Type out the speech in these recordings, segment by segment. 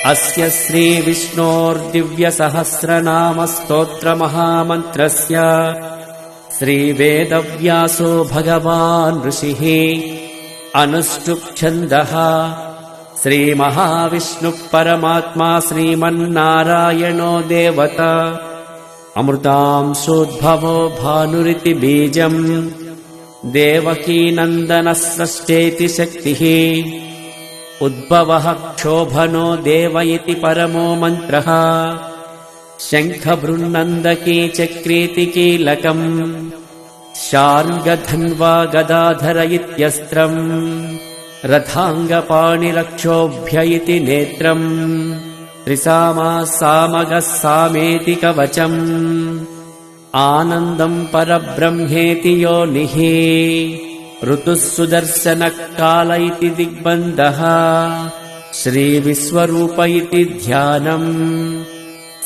अस्य श्रीविष्णोर्दिव्यसहस्रनामस्तोत्रमहामन्त्रस्य श्रीवेदव्यासो भगवान् ऋषिः अनुष्टुप्छन्दः श्रीमहाविष्णुः परमात्मा श्रीमन्नारायणो देवता अमृतांशोद्भवो भानुरिति बीजम् देवकीनन्दनस्रष्टेति शक्तिः उद्भवः क्षोभनो देव इति परमो मन्त्रः शङ्खबृन्नन्दकी चक्रेति कीलकम् शार्ङ्गधन्वा गदाधर इत्यस्त्रम् रथाङ्गपाणिरक्षोभ्य इति नेत्रम् त्रिसामा सामगः सामेति कवचम् आनन्दम् परब्रह्मेति योनिः ऋतुः सुदर्शनः काल इति दिग्बन्धः श्रीविश्वरूप इति ध्यानम्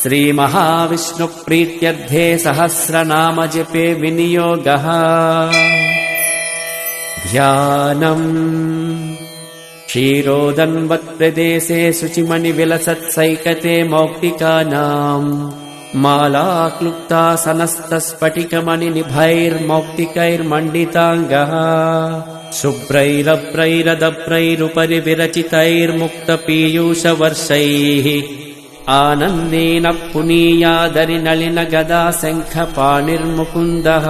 श्रीमहाविष्णुप्रीत्यर्थे सहस्रनामजपे विनियोगः ध्यानम् क्षीरोदन्वत्प्रदेशे शुचिमणिविलसत्सैकते मौक्तिकानाम् मालाक्लुप्तासनस्तस्फटिकमणिनिभैर्मौक्तिकैर्मण्डिताङ्गः शुभ्रैरभ्रैरदभ्रैरुपरि विरचितैर्मुक्तपीयूषवर्षैः आनन्देन पुनीयादरिनलिनगदा शङ्खपाणिर्मुकुन्दः।